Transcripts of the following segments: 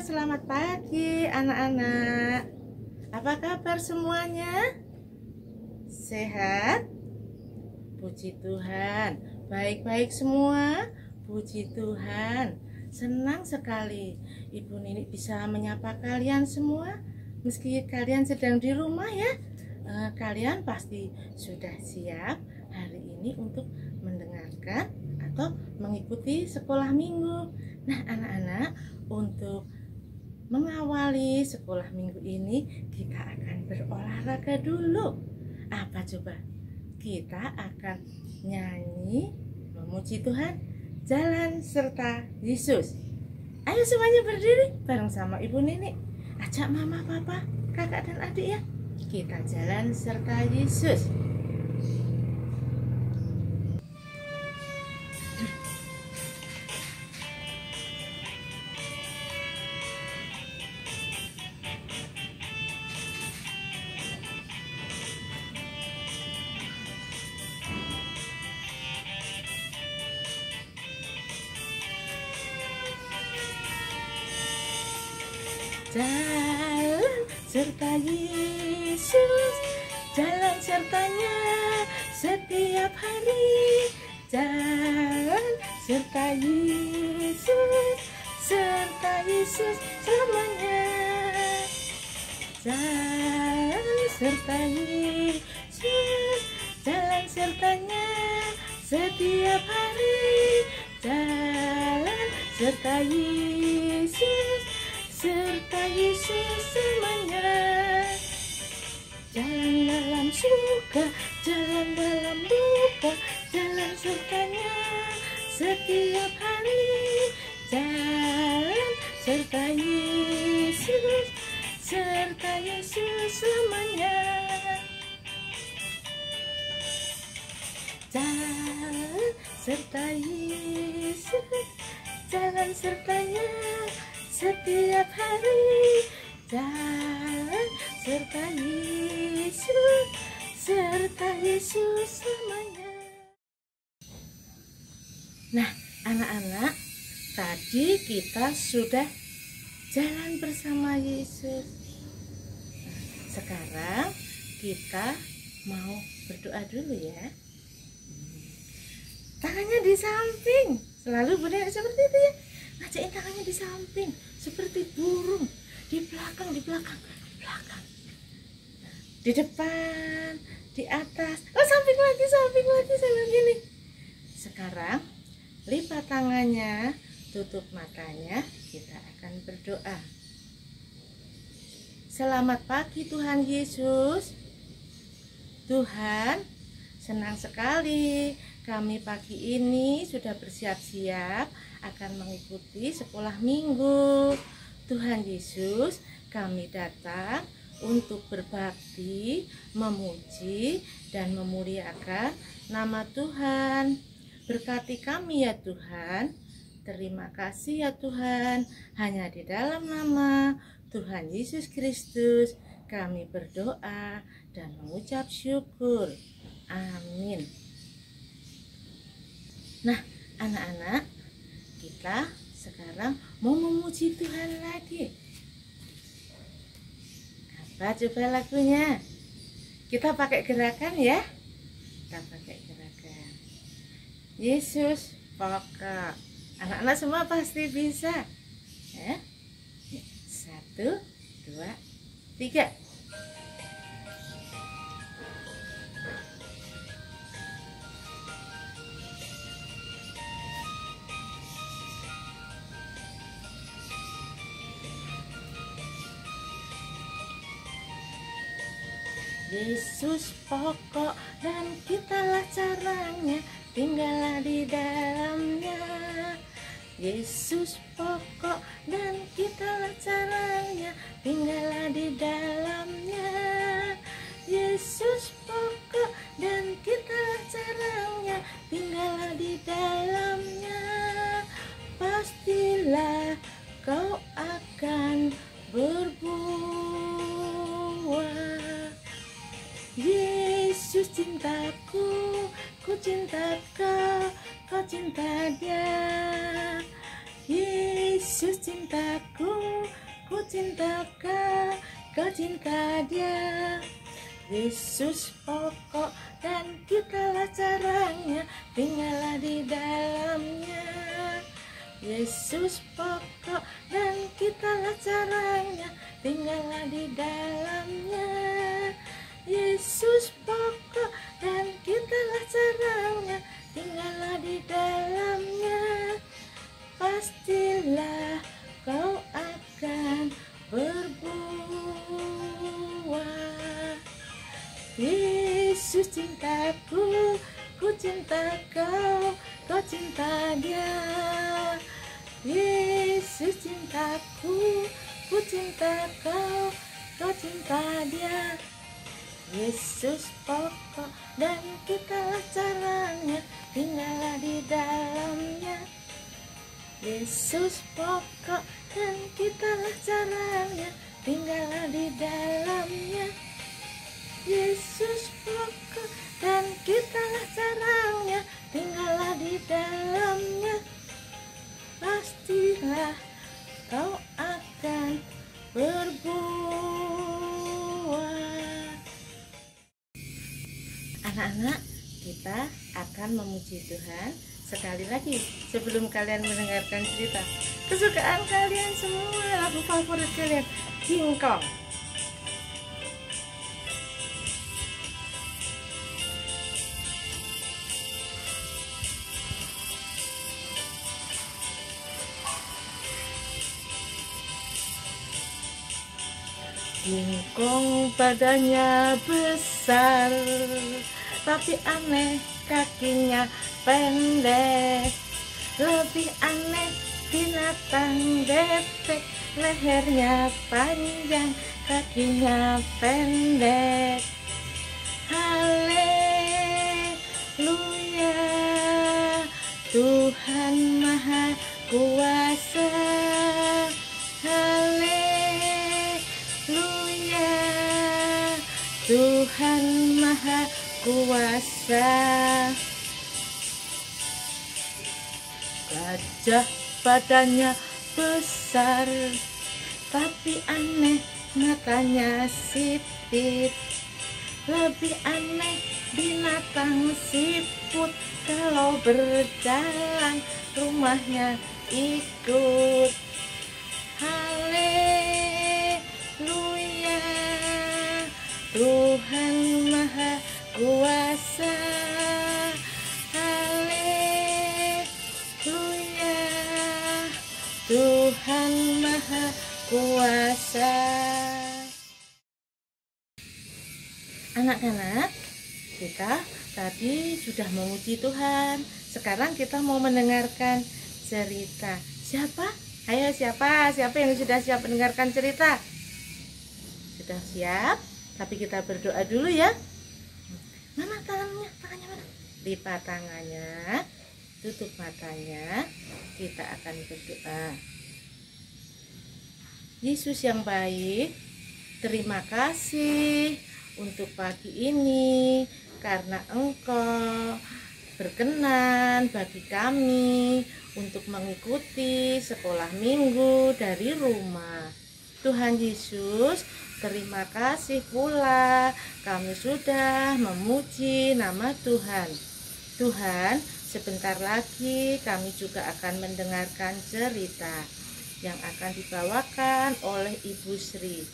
selamat pagi anak-anak. Apa kabar semuanya? Sehat? Puji Tuhan. Baik-baik semua? Puji Tuhan. Senang sekali Ibu Nini bisa menyapa kalian semua. Meski kalian sedang di rumah ya, kalian pasti sudah siap hari ini untuk mendengarkan atau mengikuti sekolah minggu. Nah anak-anak, untuk mengawali sekolah minggu ini kita akan berolahraga dulu. Apa coba? Kita akan nyanyi memuji Tuhan, jalan serta Yesus. Ayo semuanya berdiri bareng sama Ibu Nini. Ajak mama, papa, kakak dan adik ya. Kita jalan serta Yesus. Jalan serta Yesus, jalan sertanya setiap hari. Jalan serta Yesus, serta Yesus selamanya. Jalan serta Yesus, jalan sertanya setiap hari. Jalan serta Yesus, serta Yesus semuanya. Jalan dalam suka, jalan dalam duka, jalan sertanya setiap hari. Jalan serta Yesus, serta Yesus semuanya. Jalan serta Yesus, jalan sertanya setiap hari. Jalan serta Yesus, serta Yesus semuanya. Nah anak-anak, tadi kita sudah jalan bersama Yesus. Sekarang kita mau berdoa dulu ya. Tangannya di samping, selalu Bunda seperti itu ya. Ngajakin tangannya di samping seperti burung, di belakang, di belakang, di belakang, di depan, di atas, samping lagi sambil gini. Sekarang lipat tangannya, tutup matanya, kita akan berdoa. Selamat pagi Tuhan Yesus. Tuhan, senang sekali kami pagi ini sudah bersiap-siap akan mengikuti sekolah minggu. Tuhan Yesus, kami datang untuk berbakti, memuji, dan memuliakan nama Tuhan. Berkati kami ya Tuhan. Terima kasih ya Tuhan. Hanya di dalam nama Tuhan Yesus Kristus kami berdoa dan mengucap syukur. Amin. Nah anak-anak, kita sekarang mau memuji Tuhan lagi. Apa coba lagunya? Kita pakai gerakan ya. Kita pakai gerakan Yesus pokok. Anak-anak semua pasti bisa ya. 1, 2, 3. Yesus pokok dan kitalah caranya, tinggallah di dalamnya. Yesus pokok dan kitalah caranya, tinggallah di dalamnya. Yesus pokok dan kitalah caranya, tinggallah di dalamnya. Pastilah kau akan berbuah. Yesus cintaku, ku cinta kau, kau cinta dia. Yesus Yesus cintaku, ku cinta kau, kau cinta dia. Yesus pokok dan kitalah caranya, tinggallah di dalamnya. Yesus pokok dan kitalah caranya, tinggallah di dalamnya. Yesus pokok dan kitalah caranya, tinggallah di dalamnya. Pastilah kau akan berbuah. Yesus cintaku, ku cinta kau, kau cinta dia. Yesus cintaku, ku cinta kau, kau cinta dia. Yesus pokok dan kitalah caranya, tinggallah di dalamnya. Yesus pokok dan kitalah caranya, tinggallah di dalamnya. Yesus pokok dan kitalah caranya, tinggallah di dalamnya. Pastilah kau akan berbuah. Anak-anak, kita akan memuji Tuhan sekali lagi sebelum kalian mendengarkan cerita kesukaan kalian semua, lagu favorit kalian, King Kong. King Kong badannya besar, tapi aneh kakinya pendek. Lebih aneh binatang bebek, lehernya panjang, kakinya pendek. Haleluya, Tuhan Maha Kuasa. Haleluya, Tuhan Maha Kuasa. Gajah badannya besar, tapi aneh matanya sipit. Lebih aneh binatang siput, kalau berjalan rumahnya ikut. Haleluya, Tuhan Maha Kuasa. Haleluya, Tuhan Maha Kuasa. Anak-anak, kita tadi sudah memuji Tuhan. Sekarang kita mau mendengarkan cerita. Siapa? Ayo siapa yang sudah siap mendengarkan cerita? Sudah siap? Tapi kita berdoa dulu ya. Mana tangannya? Tangannya mana? Lipat tangannya, tutup matanya. Kita akan berdoa. Yesus yang baik, terima kasih untuk pagi ini, karena Engkau berkenan bagi kami untuk mengikuti sekolah minggu dari rumah. Tuhan Yesus, terima kasih pula kami sudah memuji nama Tuhan. Tuhan, sebentar lagi kami juga akan mendengarkan cerita yang akan dibawakan oleh Ibu Sri.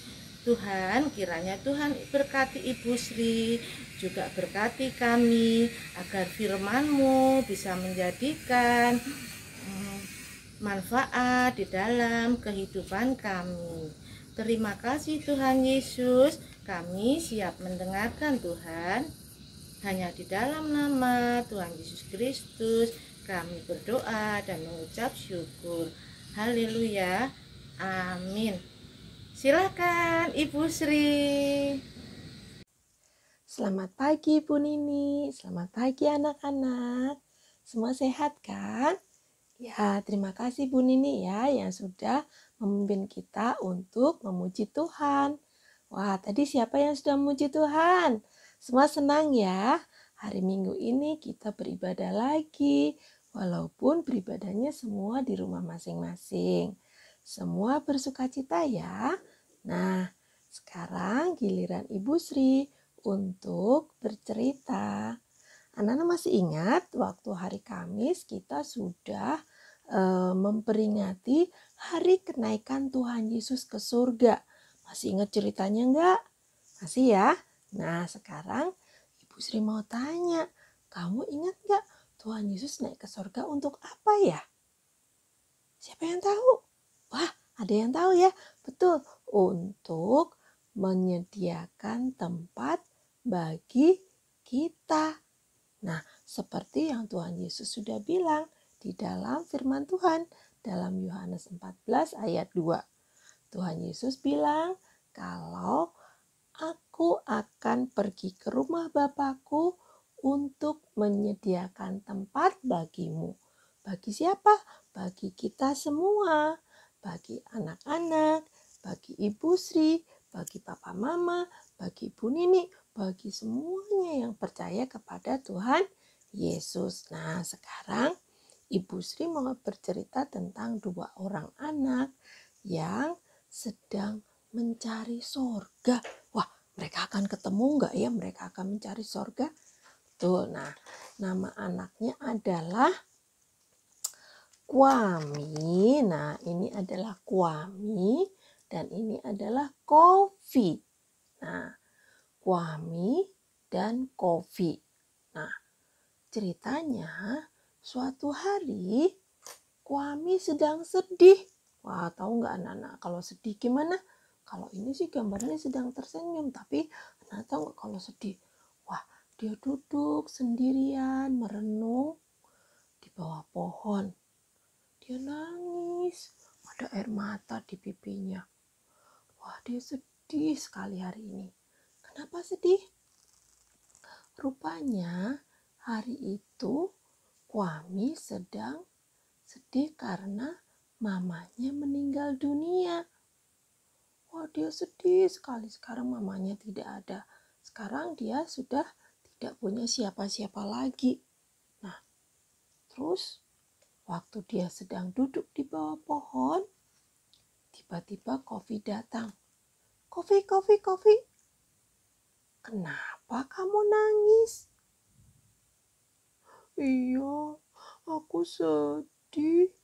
Tuhan, kiranya Tuhan berkati Ibu Sri, juga berkati kami, agar firman-Mu bisa menjadikan manfaat di dalam kehidupan kami. Terima kasih Tuhan Yesus, kami siap mendengarkan Tuhan. Hanya di dalam nama Tuhan Yesus Kristus kami berdoa dan mengucap syukur. Haleluya, amin. Silakan Ibu Sri. Selamat pagi Bu Nini, selamat pagi anak-anak. Semua sehat kan? Ya, terima kasih Bu Nini ya yang sudah memimpin kita untuk memuji Tuhan. Wah, tadi siapa yang sudah memuji Tuhan? Semua senang ya? Hari Minggu ini kita beribadah lagi, walaupun beribadahnya semua di rumah masing-masing. Semua bersukacita ya. Nah, sekarang giliran Ibu Sri untuk bercerita. Anak-anak masih ingat waktu hari Kamis kita sudah memperingati hari kenaikan Tuhan Yesus ke surga. Masih ingat ceritanya enggak? Masih ya? Nah, sekarang Ibu Sri mau tanya, kamu ingat enggak Tuhan Yesus naik ke surga untuk apa ya? Siapa yang tahu? Wah, ada yang tahu ya? Betul, untuk menyediakan tempat bagi kita. Nah, seperti yang Tuhan Yesus sudah bilang di dalam firman Tuhan dalam Yohanes 14 ayat 2. Tuhan Yesus bilang, kalau aku akan pergi ke rumah Bapakku untuk menyediakan tempat bagimu. Bagi siapa? Bagi kita semua. Bagi anak-anak, bagi Ibu Sri, bagi Papa Mama, bagi Ibu Nini, bagi semuanya yang percaya kepada Tuhan Yesus. Nah, sekarang Ibu Sri mau bercerita tentang dua orang anak yang sedang mencari sorga. Wah, mereka akan ketemu nggak ya? Mereka akan mencari sorga? Tuh, nah, nama anaknya adalah Kwami. Nah, ini adalah Kwami dan ini adalah Kofi. Nah, Kwami dan Kofi. Nah, ceritanya suatu hari Kwami sedang sedih. Wah, tahu nggak anak-anak kalau sedih gimana? Kalau ini sih gambarnya sedang tersenyum, tapi anak tahu nggak kalau sedih? Wah, dia duduk sendirian merenung di bawah pohon. Dia nangis, ada air mata di pipinya. Wah, dia sedih sekali hari ini. Kenapa sedih? Rupanya hari itu Kwami sedang sedih karena mamanya meninggal dunia. Wah, dia sedih sekali. Sekarang mamanya tidak ada. Sekarang dia sudah tidak punya siapa-siapa lagi. Nah, terus waktu dia sedang duduk di bawah pohon, tiba-tiba Kofi datang. Kofi, Kofi, Kofi. Kenapa kamu nangis? Iya, aku sedih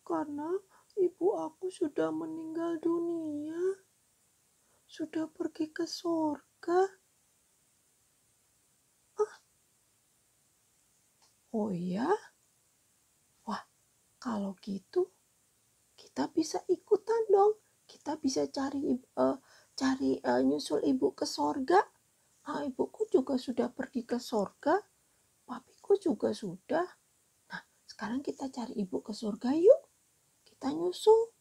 karena ibu aku sudah meninggal dunia. Sudah pergi ke surga. Oh iya? Wah, kalau gitu kita bisa ikutan dong. Kita bisa cari nyusul ibu ke sorga. Ibuku juga sudah pergi ke sorga. Papiku juga sudah. Nah, sekarang kita cari ibu ke surga yuk. Kita nyusul.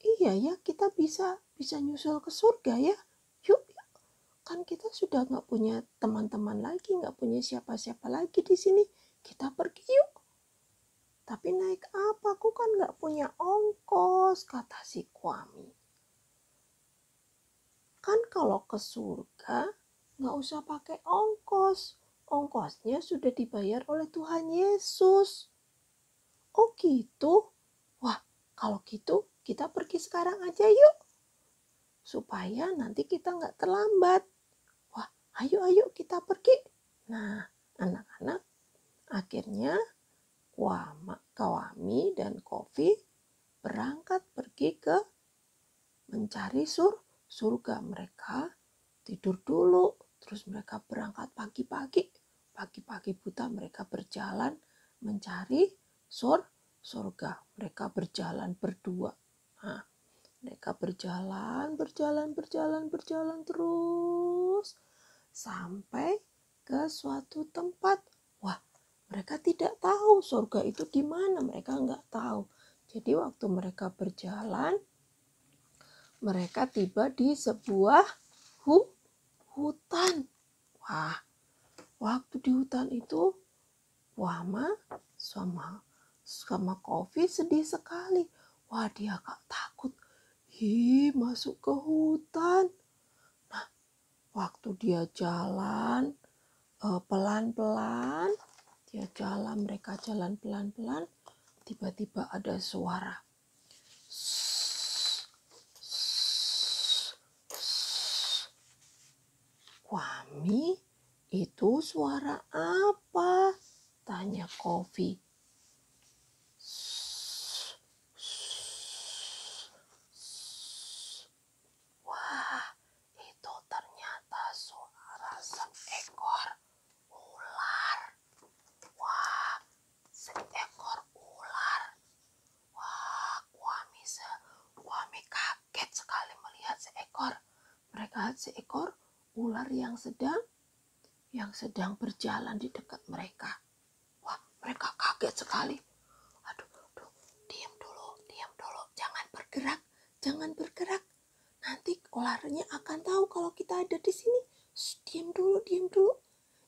Iya ya, kita bisa nyusul ke surga ya. Yuk, kan kita sudah nggak punya teman-teman lagi, nggak punya siapa-siapa lagi di sini. Kita pergi yuk. Tapi naik apa? Aku kan nggak punya ongkos, kata si Kwami. Kan kalau ke surga nggak usah pakai ongkos. Ongkosnya sudah dibayar oleh Tuhan Yesus. Oh gitu? Wah, kalau gitu kita pergi sekarang aja yuk. Supaya nanti kita nggak terlambat. Wah, ayo kita pergi. Nah, anak-anak akhirnya Kwami dan Kofi berangkat pergi ke mencari surga. Mereka tidur dulu, terus mereka berangkat pagi-pagi buta mereka berjalan mencari surga. Mereka berjalan berdua. Nah, mereka berjalan terus sampai ke suatu tempat. Wah, mereka tidak tahu surga itu di mana. Mereka nggak tahu. Jadi waktu mereka berjalan, mereka tiba di sebuah hutan. Wah, waktu di hutan itu, Wama sama Kofi sedih sekali. Wah, dia gak takut. Masuk ke hutan. Nah, waktu dia jalan pelan-pelan, mereka jalan pelan-pelan. tiba-tiba ada suara. Kwami, itu suara apa? Tanya Kofi. Wah, itu ternyata suara seekor ular. Wah, seekor ular. Wah, Kwami kaget sekali melihat seekor ular yang sedang berjalan di dekat mereka. Wah, mereka kaget sekali. Aduh, diam dulu, jangan bergerak. Nanti ularnya akan tahu kalau kita ada di sini. Diam dulu.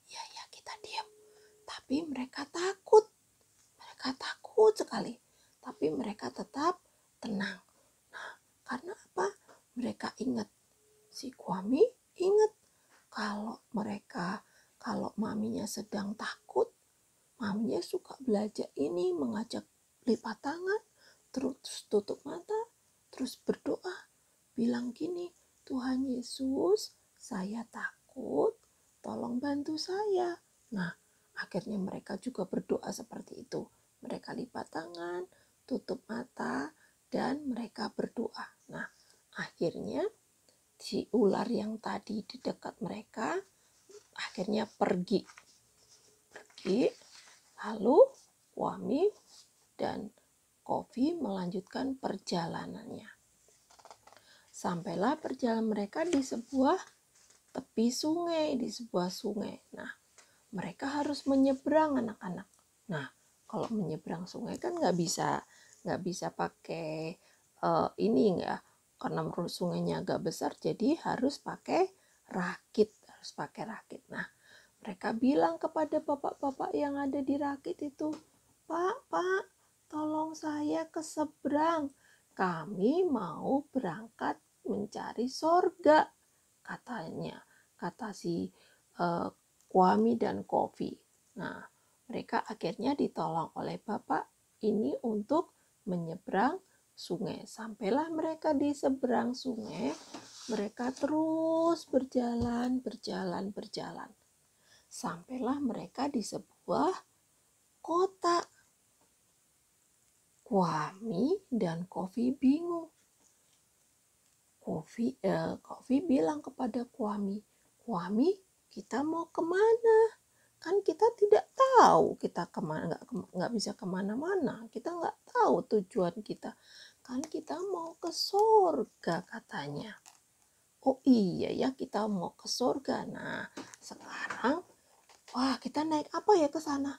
Ya, kita diam. Tapi mereka takut sekali. Tapi mereka tetap tenang. Nah, karena apa? Mereka ingat, si Kwami ingat kalau maminya sedang takut, maminya suka belajar ini, mengajak lipat tangan, terus tutup mata, terus berdoa, bilang gini, Tuhan Yesus, saya takut, tolong bantu saya. Nah, akhirnya mereka juga berdoa seperti itu. Mereka lipat tangan, tutup mata, dan mereka berdoa. Nah, akhirnya si ular yang tadi di dekat mereka akhirnya pergi. Lalu Kwami dan Kofi melanjutkan perjalanannya. Sampailah perjalanan mereka di sebuah tepi sungai, Nah, mereka harus menyeberang, anak-anak. Nah, kalau menyeberang sungai kan nggak bisa pakai ini ya, karena sungainya agak besar, jadi harus pakai rakit. Nah, mereka bilang kepada bapak-bapak yang ada di rakit itu, Pak, tolong saya ke seberang. Kami mau berangkat mencari sorga, kata si Kwami dan Kofi. Nah, mereka akhirnya ditolong oleh bapak ini untuk menyeberang sungai. Sampailah mereka di seberang sungai, mereka terus berjalan. Sampailah mereka di sebuah kota. Kwami dan Kofi bingung. Kofi bilang kepada Kwami, kita mau kemana? Kan kita tidak tahu kita kemana, nggak bisa kemana-mana. Kita nggak tahu tujuan kita. Kan kita mau ke surga katanya. Oh iya ya, kita mau ke surga. Nah, sekarang kita naik apa ya ke sana?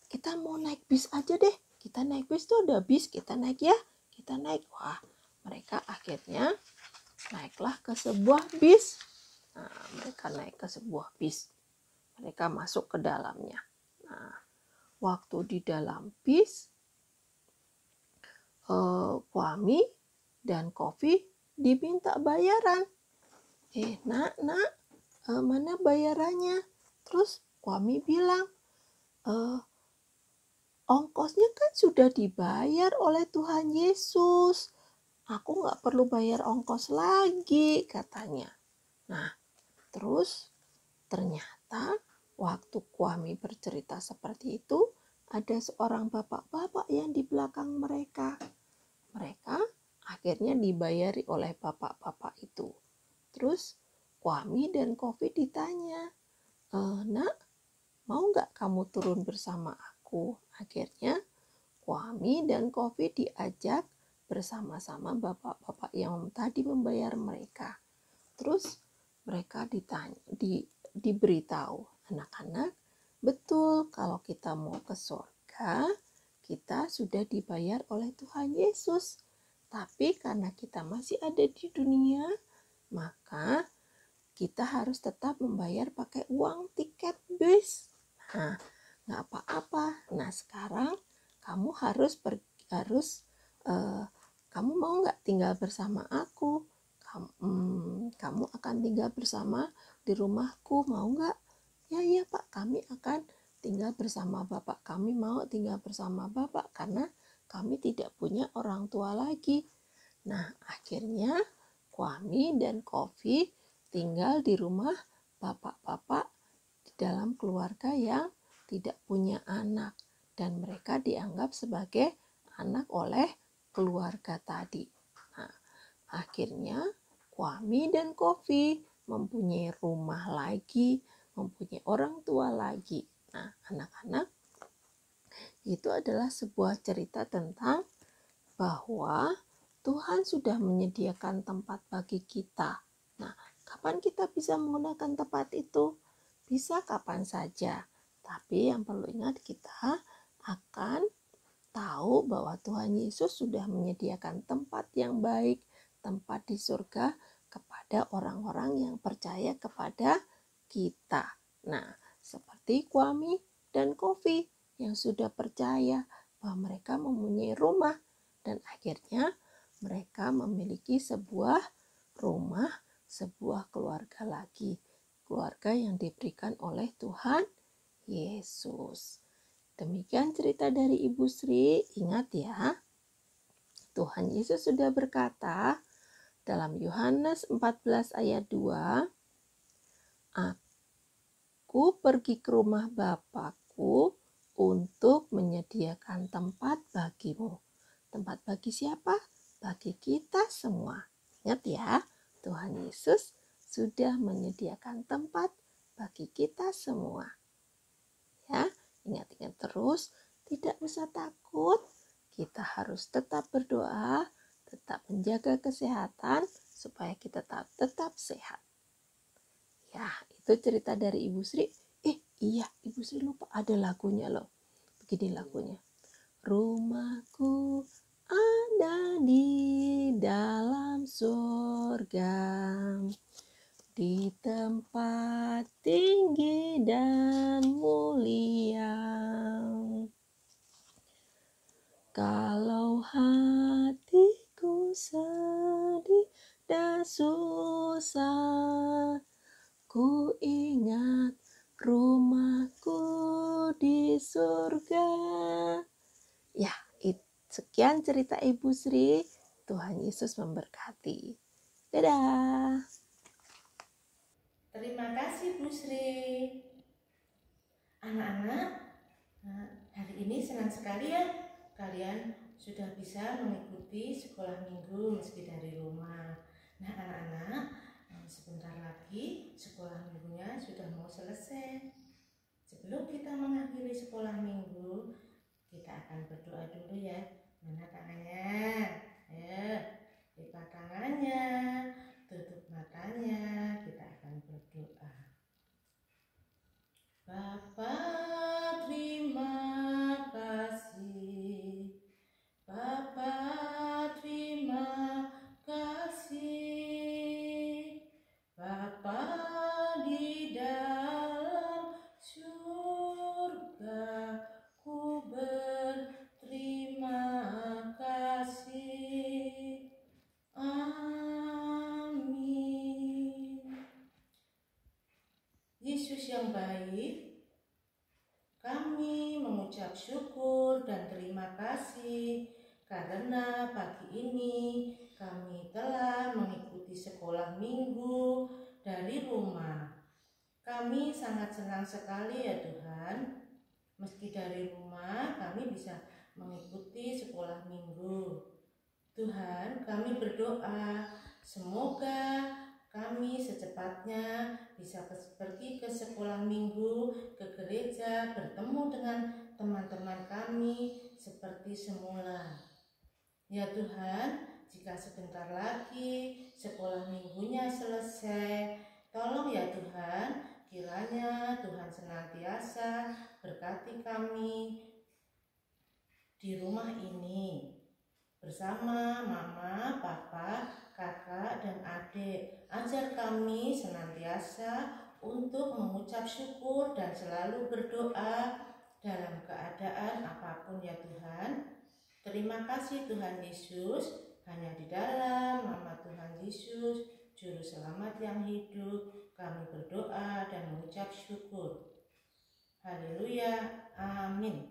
Kita mau naik bis aja deh. Kita naik bis tuh ada bis, kita naik ya. Kita naik. Wah, mereka akhirnya naiklah ke sebuah bis. Nah, mereka naik ke sebuah bis. Mereka masuk ke dalamnya. Nah, waktu di dalam bis, Kwami dan Kofi diminta bayaran. Nak, mana bayarannya? Terus Kwami bilang, ongkosnya kan sudah dibayar oleh Tuhan Yesus. Aku nggak perlu bayar ongkos lagi, katanya. Nah, terus ternyata waktu Kwami bercerita seperti itu, ada seorang bapak-bapak yang di belakang mereka. Mereka akhirnya dibayari oleh bapak-bapak itu. Terus Kwami dan Kofi ditanya, Nak, mau nggak kamu turun bersama aku? Akhirnya Kwami dan Kofi diajak bersama-sama bapak-bapak yang tadi membayar mereka. Terus mereka diberitahu, anak-anak, betul kalau kita mau ke surga, kita sudah dibayar oleh Tuhan Yesus. Tapi karena kita masih ada di dunia, maka kita harus tetap membayar pakai uang tiket bis. Nah, nggak apa-apa. Nah, sekarang kamu kamu mau nggak tinggal bersama aku? Kamu akan tinggal bersama di rumahku, mau nggak? Ya Pak, kami akan tinggal bersama Bapak. Kami mau tinggal bersama Bapak karena kami tidak punya orang tua lagi. Nah, akhirnya Kwame dan Kofi tinggal di rumah bapak-bapak di dalam keluarga yang tidak punya anak. Dan mereka dianggap sebagai anak oleh keluarga tadi. Nah, akhirnya Kwame dan Kofi mempunyai rumah lagi, mempunyai orang tua lagi. Nah, anak-anak, itu adalah sebuah cerita tentang bahwa Tuhan sudah menyediakan tempat bagi kita. Nah, kapan kita bisa menggunakan tempat itu? Bisa kapan saja. Tapi yang perlu ingat, kita akan tahu bahwa Tuhan Yesus sudah menyediakan tempat yang baik, tempat di surga kepada orang-orang yang percaya kepada kita. Nah, seperti Kwame dan Kofi yang sudah percaya bahwa mereka mempunyai rumah dan akhirnya mereka memiliki sebuah rumah, sebuah keluarga lagi. Keluarga yang diberikan oleh Tuhan Yesus. Demikian cerita dari Ibu Sri. Ingat ya, Tuhan Yesus sudah berkata dalam Yohanes 14 ayat 2, Aku pergi ke rumah Bapakku untuk menyediakan tempat bagimu. Tempat bagi siapa? Bagi kita semua. Ingat ya, Tuhan Yesus sudah menyediakan tempat bagi kita semua. Ya, ingat-ingat terus, tidak usah takut. Kita harus tetap berdoa, tetap menjaga kesehatan supaya kita tetap sehat. Ya, itu cerita dari Ibu Sri. Iya, Ibu Sri lupa ada lagunya loh. Begini lagunya. Rumahku ada di dalam surga, di tempat tinggi dan mulia. Kalau hatiku sedih dan susah, ku ingat rumahku di surga. Ya, sekian cerita Ibu Sri. Tuhan Yesus memberkati. Dadah. Terima kasih Bu Sri. Anak-anak, hari ini senang sekali ya kalian sudah bisa mengikuti sekolah minggu meski dari rumah. Nah anak-anak, sebentar lagi sekolah minggunya sudah mau selesai. Sebelum kita mengakhiri sekolah minggu, kita akan berdoa dulu ya. Mana tangannya? Ayo, lipat tangannya, tutup matanya, kita akan berdoa. Bapa, terima kasih. Bapa, terima kasih. Bapa di dalam surga, ku berterima kasih. Amin. Yesus yang baik, kami mengucap syukur dan terima kasih karena pagi ini kami telah mengikuti sekolah minggu dari rumah. Kami sangat senang sekali ya Tuhan, meski dari rumah kami bisa mengikuti sekolah minggu. Tuhan, kami berdoa semoga kami secepatnya bisa pergi ke sekolah minggu, ke gereja, bertemu dengan teman-teman kami seperti semula. Ya Tuhan, jika sebentar lagi sekolah minggunya selesai, tolong ya Tuhan, kiranya Tuhan senantiasa berkati kami di rumah ini. Bersama mama, papa, kakak, dan adik, ajar kami senantiasa untuk mengucap syukur dan selalu berdoa dalam keadaan apapun ya Tuhan. Terima kasih Tuhan Yesus, hanya di dalam nama Tuhan Yesus, Juru Selamat yang hidup, kami berdoa dan mengucap syukur. Haleluya, amin.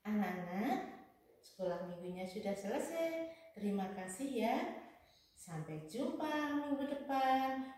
Anak-anak, sekolah minggunya sudah selesai. Terima kasih ya. Sampai jumpa minggu depan.